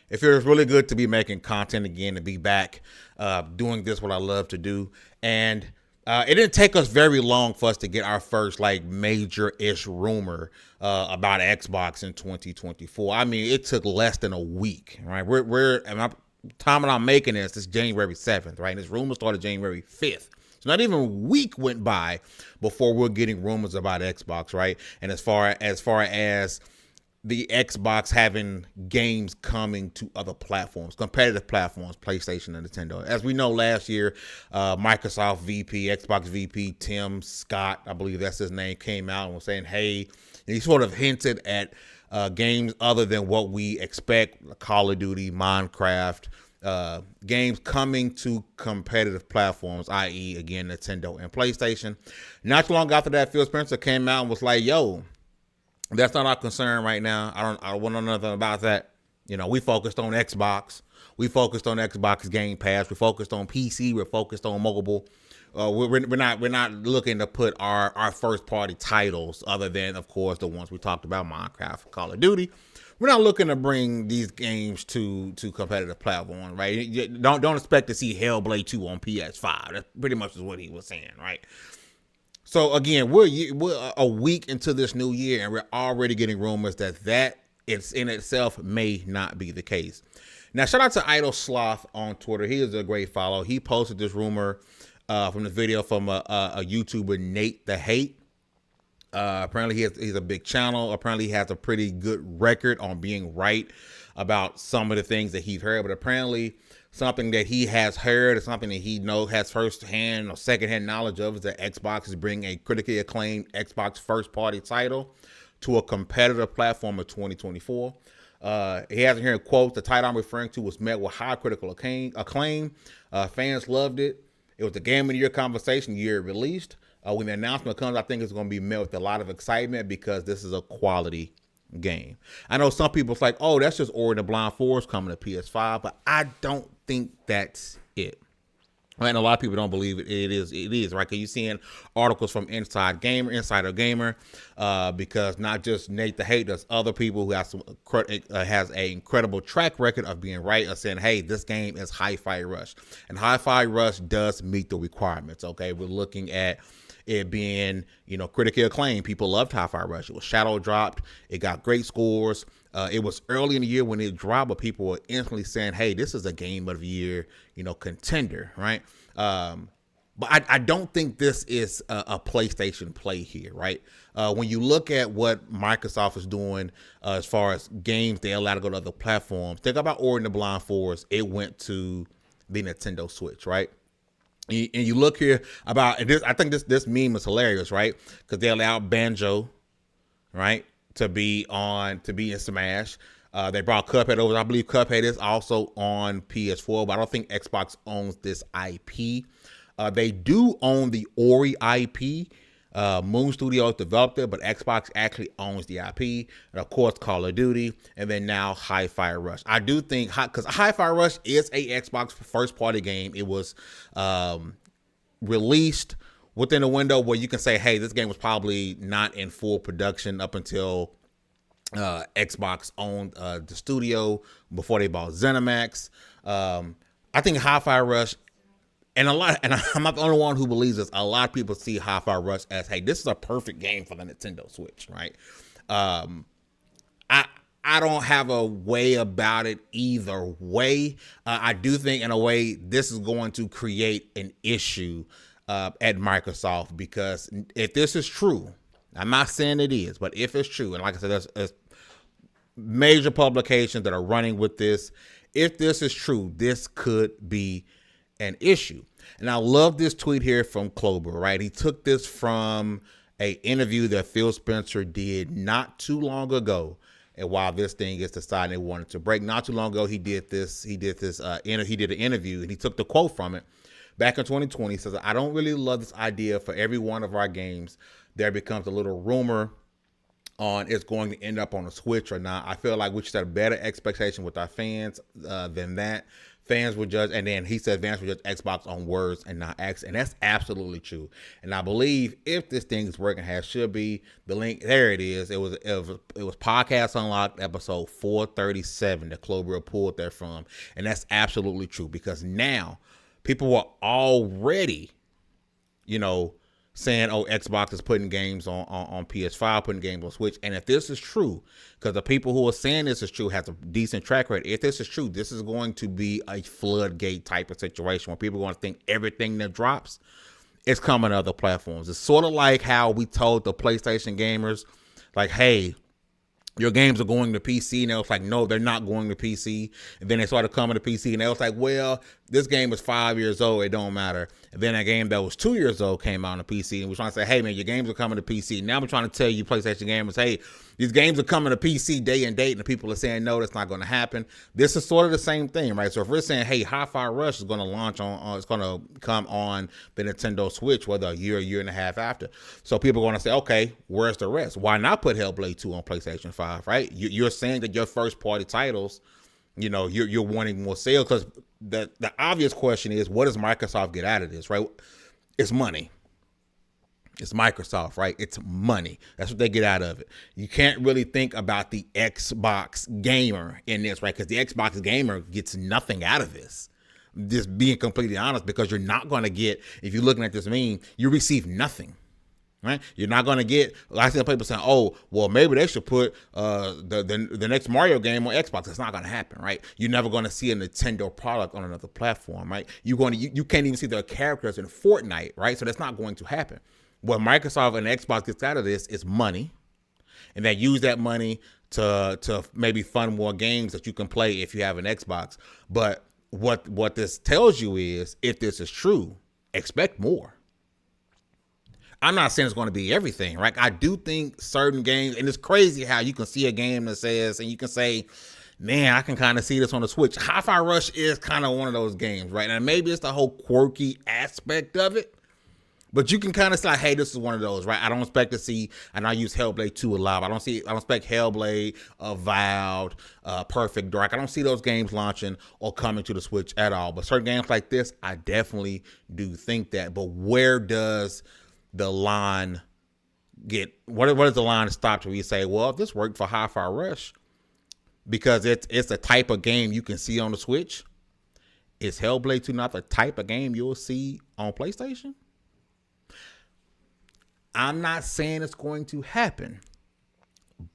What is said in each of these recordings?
It feels really good to be making content again, to be back doing this, what I love to do. And it didn't take us very long for us to get our first like major-ish rumor about Xbox in 2024. I mean, it took less than a week, right? We're and I'm, time that I'm making this January 7th, right? And this rumor started January 5th. So not even a week went by before we're getting rumors about Xbox, right? And as the Xbox having games coming to other platforms, competitive platforms, PlayStation and Nintendo. As we know, last year, Microsoft VP, Xbox VP, Tim Scott, I believe that's his name, came out and was saying, hey, he sort of hinted at games other than what we expect, Call of Duty, Minecraft, games coming to competitive platforms, i.e., again, Nintendo and PlayStation. Not too long after that, Phil Spencer came out and was like, yo, that's not our concern right now. I don't want to know nothing about that. You know, we focused on Xbox. We focused on Xbox Game Pass. We focused on PC. We're focused on mobile. We're not looking to put our first party titles, other than of course the ones we talked about, Minecraft, Call of Duty. We're not looking to bring these games to competitive platforms, right? Don't expect to see Hellblade 2 on PS5. That pretty much is what he was saying, right? So again, we're a week into this new year, and we're already getting rumors that it's in itself may not be the case. Now, shout out to Idle Sloth on Twitter. He is a great follow. He posted this rumor from the video from a YouTuber, Nate the Hate. Apparently, he's a big channel. Apparently, he has a pretty good record on being right about some of the things that he's heard. But apparently, something that he has heard, or something that he knows, has firsthand or secondhand knowledge of, is that Xbox is bringing a critically acclaimed Xbox first-party title to a competitive platform in 2024. He has in here, quote, the title I'm referring to was met with high critical acclaim. Fans loved it. It was the game of the year conversation year it released. When the announcement comes, I think it's going to be met with a lot of excitement because this is a quality game. I know some people it's like, oh, that's just Ori and the Blind Forest coming to PS5, but I don't think that's it. And a lot of people don't believe it. It is right. Because you're seeing articles from Insider Gamer, because not just Nate the Hate, there's other people who has an incredible track record of being right, of saying, hey, this game is Hi-Fi Rush, and Hi-Fi Rush does meet the requirements. Okay, we're looking at it being, critically acclaimed. People loved Hi-Fi Rush. It was shadow dropped. It got great scores. It was early in the year when it dropped, but people were instantly saying, hey, this is a game of the year, contender, right? But I don't think this is a PlayStation play here, right? When you look at what Microsoft is doing as far as games they allow to go to other platforms, think about Ori and the Blind Forest. It went to the Nintendo Switch, right? And you look here about this. I think this meme is hilarious, right? Because they allowed Banjo, right, to be in Smash. They brought Cuphead over. I believe Cuphead is also on PS4, but I don't think Xbox owns this IP. They do own the Ori IP. Moon Studios developed it, but Xbox actually owns the IP. And of course, Call of Duty, and then now Hi-Fi Rush. I do think, because Hi-Fi Rush is a Xbox first-party game. It was released within a window where you can say, hey, this game was probably not in full production up until Xbox owned the studio before they bought ZeniMax. I think Hi-Fi Rush, and I'm not the only one who believes this. A lot of people see Hi-Fi Rush as, hey, this is a perfect game for the Nintendo Switch, right? I don't have a way about it either way. I do think, in a way, this is going to create an issue at Microsoft, because if this is true, I'm not saying it is, but if it's true, and like I said, there's major publications that are running with this. If this is true, this could be an issue. And I love this tweet here from Klober, right? He took this from a interview that Phil Spencer did not too long ago. And while this thing is decided they wanted to break, not too long ago, he did an interview, and he took the quote from it. Back in 2020, he says, I don't really love this idea for every one of our games. There becomes a little rumor on it's going to end up on a Switch or not. I feel like we should set a better expectation with our fans than that. Fans will judge, and then he says fans will judge Xbox on words and not acts, and that's absolutely true. And I believe if this thing is working as should be, the link there it is. It was Podcast Unlocked episode 437 that Clover pulled there from, and that's absolutely true because now people were already, you know, saying, oh, Xbox is putting games on PS5, putting games on Switch. And if this is true, because the people who are saying this is true has a decent track record, if this is true, this is going to be a floodgate type of situation where people are going to think everything that drops is coming to other platforms. It's sort of like how we told the PlayStation gamers, like, hey, your games are going to PC, and it was like, no, they're not going to PC. And then they started coming to PC, and they was like, well, this game is 5 years old, it don't matter. And then a game that was 2 years old came out on PC, and we're trying to say, hey, man, your games are coming to PC. Now we're trying to tell you, PlayStation gamers, hey, these games are coming to PC day and date, and the people are saying, no, that's not going to happen. This is sort of the same thing, right? So if we're saying, hey, Hi-Fi Rush is going to launch it's going to come on the Nintendo Switch, whether a year and a half after. So people are going to say, okay, where's the rest? Why not put Hellblade 2 on PlayStation 5, right? You're saying that your first party titles, you know, you're wanting more sales, because the obvious question is, what does Microsoft get out of this, right? It's money. It's Microsoft, right? It's money. That's what they get out of it. You can't really think about the Xbox gamer in this, right? Because the Xbox gamer gets nothing out of this. Just being completely honest, because you're not going to get, if you're looking at this meme, you receive nothing. Right? You're not going to get, I see people saying, oh, well, maybe they should put the next Mario game on Xbox. It's not going to happen, right? You're never going to see a Nintendo product on another platform, right? You can't even see their characters in Fortnite, right? So that's not going to happen. What Microsoft and Xbox gets out of this is money, and they use that money to maybe fund more games that you can play if you have an Xbox. But what this tells you is, if this is true, expect more. I'm not saying it's going to be everything, right? I do think certain games, and it's crazy how you can see a game that says, and you can say, man, I can kind of see this on the Switch. Hi-Fi Rush is kind of one of those games, right? And maybe it's the whole quirky aspect of it, but you can kind of say, like, hey, this is one of those, right? I don't expect to see, and I use Hellblade 2 a lot. I don't expect Hellblade, Avowed, Perfect Dark. I don't see those games launching or coming to the Switch at all. But certain games like this, I definitely do think that. But where does the line get, what is the line stop to where you say, well, if this worked for Hi-Fi Rush, because it's a type of game you can see on the Switch, is Hellblade 2 not the type of game you'll see on PlayStation? I'm not saying it's going to happen,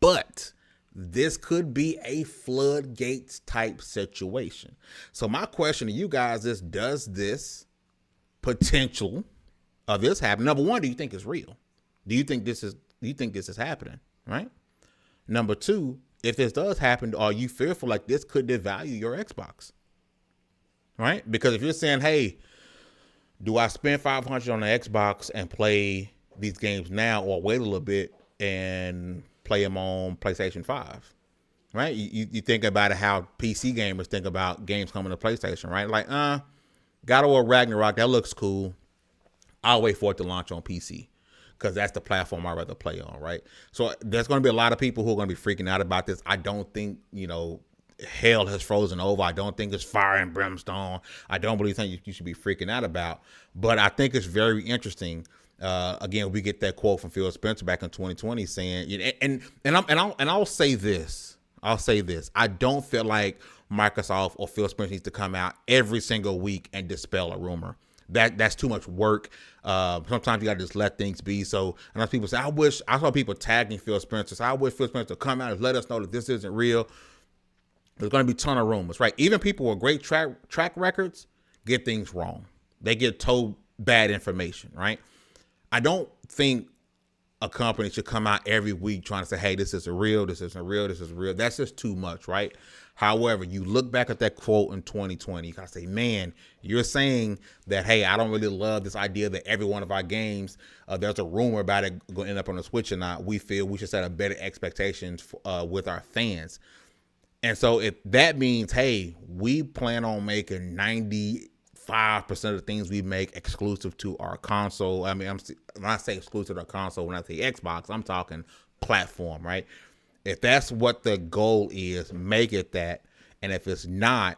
but this could be a floodgates type situation. So my question to you guys is, does this potential of this happen? Number one, do you think it's real? Do you think this is happening? Right? Number two, if this does happen, are you fearful like this could devalue your Xbox? Right? Because if you're saying, hey, do I spend $500 on the Xbox and play these games now, or wait a little bit and play them on PlayStation 5? Right? You think about it how PC gamers think about games coming to PlayStation, right? Like, God of War Ragnarok, that looks cool. I'll wait for it to launch on PC because that's the platform I'd rather play on, right? So there's going to be a lot of people who are going to be freaking out about this. I don't think, hell has frozen over. I don't think it's fire and brimstone. I don't really think you should be freaking out about. But I think it's very interesting. Again, we get that quote from Phil Spencer back in 2020 saying, and I'll say this. I don't feel like Microsoft or Phil Spencer needs to come out every single week and dispel a rumor. That's too much work. Sometimes you gotta just let things be. So, and as people say, I saw people tagging Phil Spencer. So I wish Phil Spencer would come out and let us know that this isn't real. There's gonna be a ton of rumors, right? Even people with great track records get things wrong. They get told bad information, right? I don't think a company should come out every week trying to say, hey, this isn't real, this isn't real, this is real. That's just too much, right? However, you look back at that quote in 2020, you gotta say, man, you're saying that, hey, I don't really love this idea that every one of our games, there's a rumor about it going to end up on the Switch or not. We feel we should set a better expectations with our fans. And so if that means, hey, we plan on making 95% of the things we make exclusive to our console. I mean, when I say exclusive to our console, when I say Xbox, I'm talking platform, right? If that's what the goal is, make it that. And if it's not,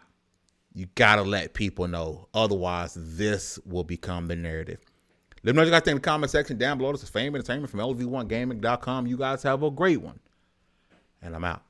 You gotta let people know. Otherwise, this will become the narrative. Let me know what you guys think in the comment section down below. This is Fame Entertainment from LV1Gaming.com. You guys have a great one. And I'm out.